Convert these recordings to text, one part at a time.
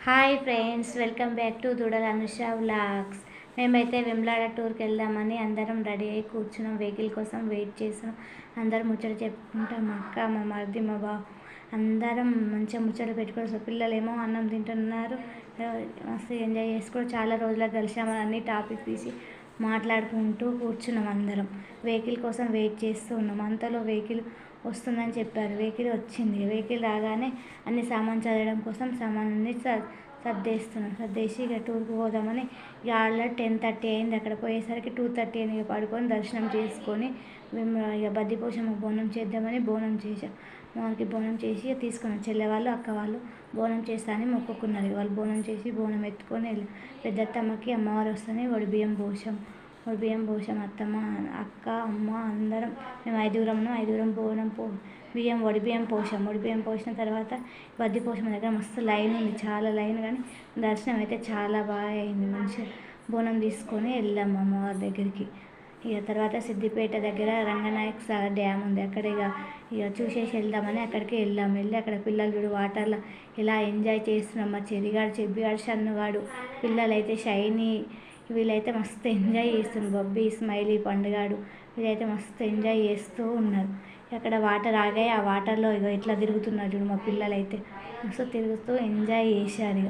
Hi friends, welcome back to దూడల Anusha vlogs. మేమైతే వెమ్లాడ టూర్కి వెళ్దామని అందరం రెడీ అయ్యి కూర్చున్నాం. వెహికల్ కోసం వెయిట్ చేసాం. అందరం ముచ్చట చెప్పుకుంటాం. మా అక్క, మా మరిది, మా బావ అందరం మంచిగా ముచ్చట పెట్టుకోవచ్చు. పిల్లలేమో అన్నం తింటున్నారు. మస్తు ఎంజాయ్ చేసుకుంటూ చాలా రోజులకు కలిసామని అన్ని టాపిక్ తీసి మాట్లాడుకుంటూ కూర్చున్నాం. అందరం వెహికల్ కోసం వెయిట్ చేస్తూ ఉన్నాం. అంతలో వెహికల్ వస్తుందని చెప్పారు. వెహికల్ వచ్చింది. వెహికల్ రాగానే అన్ని సామాన్ చదవడం కోసం సామాన్ అన్ని సర్దేసి ఇక టూర్కి పోదామని ఇక ఆల్రెడీ 10:30 అయింది. అక్కడ పోయేసరికి 2:30 అయింది. ఇక పడుకొని దర్శనం చేసుకొని మేము ఇక బద్దిపోషమ్మకు బోనం చేద్దామని బోనం చేసాం. మాకు బోనం చేసి తీసుకున్నాం. చెల్లె వాళ్ళు, అక్క వాళ్ళు బోనం చేస్తా అని మొక్కుకున్నారు. వాళ్ళు బోనం చేసి బోనం ఎత్తుకొని వెళ్ళి పెద్దత్తమ్మకి అమ్మవారు వస్తేనే వడిబియ్యం పోసాం. అత్తమ్మ, అక్క, అమ్మ అందరం మేము ఐదుగురం వడిబియ్యం పోసిన తర్వాత బద్దిపోషమ్మ దగ్గర మస్తు లైన్ ఉంది, చాలా లైన్. కానీ దర్శనం అయితే చాలా బాగా అయింది. మంచిగా బోనం తీసుకొని వెళ్ళాము అమ్మవారి దగ్గరికి. ఇక తర్వాత సిద్దిపేట దగ్గర రంగనాయక సాగర్ డ్యామ్ ఉంది. అక్కడ ఇక చూసేసి వెళ్దామని అక్కడికి వెళ్ళి అక్కడ పిల్లలు చూడు వాటర్లో ఇలా ఎంజాయ్ చేస్తున్నాం. మా చెరిగాడు, చెబ్బిగాడు, షన్నుగాడు, పిల్లలైతే షైనీ వీళ్ళైతే మస్తు ఎంజాయ్ చేస్తున్నారు. బబ్బీ, స్మైలీ, పండుగాడు వీళ్ళైతే మస్తు ఎంజాయ్ చేస్తూ ఉన్నారు. అక్కడ వాటర్ ఆగాయి. ఆ వాటర్లో ఇట్లా తిరుగుతున్నారు చూడు మా పిల్లలైతే మస్తు తిరుగుతూ ఎంజాయ్ చేశారు.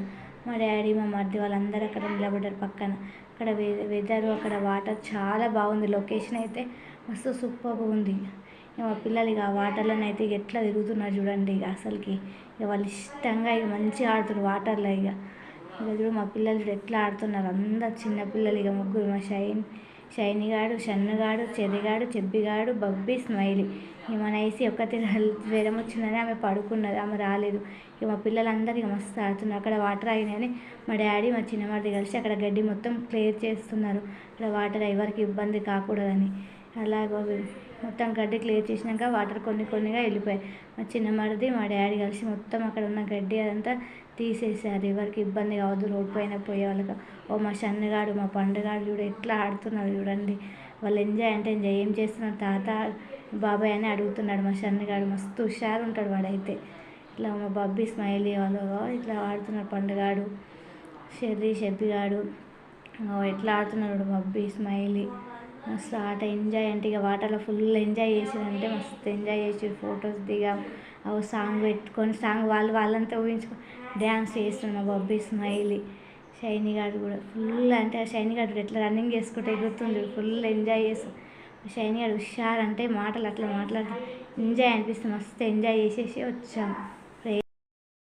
మా డాడీ, మా మరిది వాళ్ళందరూ అక్కడ నిలబడ్డారు పక్కన. అక్కడ వెదర్, అక్కడ వాటర్ చాలా బాగుంది. లొకేషన్ అయితే మస్తు సూపర్గా ఉంది. మా పిల్లలు ఆ వాటర్లోనైతే ఎట్లా తిరుగుతున్నారు చూడండి. అసలుకి వాళ్ళు ఇష్టంగా మంచిగా ఆడుతున్నారు వాటర్లో. చూడు మా పిల్లలు చూడు ఎట్లా ఆడుతున్నారు. అందరు చిన్నపిల్లలు ముగ్గురు, మా షైనీగాడు, షన్నుగాడు, చెర్రిగాడు, చెబ్బిగాడు, బబ్బీ, స్మైలీ. మా నైసి ఒక్కతే జ్వరం వచ్చిందని ఆమె పడుకున్నది, ఆమె రాలేదు. మా పిల్లలందరూ మస్తు ఆడుతున్నారు. అక్కడ వాటర్ ఆగినాయని మా డాడీ, మా చిన్నవాడిది కలిసి అక్కడ గడ్డి మొత్తం క్లియర్ చేస్తున్నారు. అక్కడ వాటర్ ఎవరికి ఇబ్బంది కాకూడదని. అలాగ మొత్తం గడ్డి క్లియర్ చేసినాక వాటర్ కొన్నిగా వెళ్ళిపోయాయి. మా చిన్నమరిది, మా డాడీ కలిసి మొత్తం అక్కడ ఉన్న గడ్డి అదంతా తీసేసారు. ఎవరికి ఇబ్బంది కావద్దు రోడ్ పైన పోయే వాళ్ళకి. మా షన్నుగాడు, మా పండుగాడు చూడు ఎట్లా ఆడుతున్నారు చూడండి. వాళ్ళు ఎంజాయ్ అంటే ఏం చేస్తున్నారు తాత, బాబాయ్ అని అడుగుతున్నాడు. మా షన్నుగాడు మస్తు హుషారు ఉంటాడు వాడైతే. ఇట్లా మా బబ్బీ, స్మైలీ వాళ్ళు ఇట్లా ఆడుతున్నారు. పండుగాడు, షబ్బిగాడు ఎట్లా ఆడుతున్నాడు. బబ్బీ, స్మైలీ మస్తు ఆట ఎంజాయ్ అంటే ఇక వాటర్లో ఫుల్ ఎంజాయ్ చేసారంటే మస్తు ఎంజాయ్ చేసి ఫొటోస్ దిగాం. సాంగ్ పెట్టుకొని వాళ్ళంతా ఊహించుకొని డ్యాన్స్ చేస్తున్నాం. మా బబ్బీ, స్మైలీ, షైనీ గారు కూడా ఫుల్ అంటే షైనీ గారు ఎట్లా రన్నింగ్ చేసుకుంటే ఎగురుతుంది. ఫుల్ ఎంజాయ్ చేస్తాం. షైనీ గారు హుషారు అంటే మాటలు అట్లా మాట్లాడుతూ ఎంజాయ్ అనిపిస్తుంది. మస్తు ఎంజాయ్ చేసేసి వచ్చాము.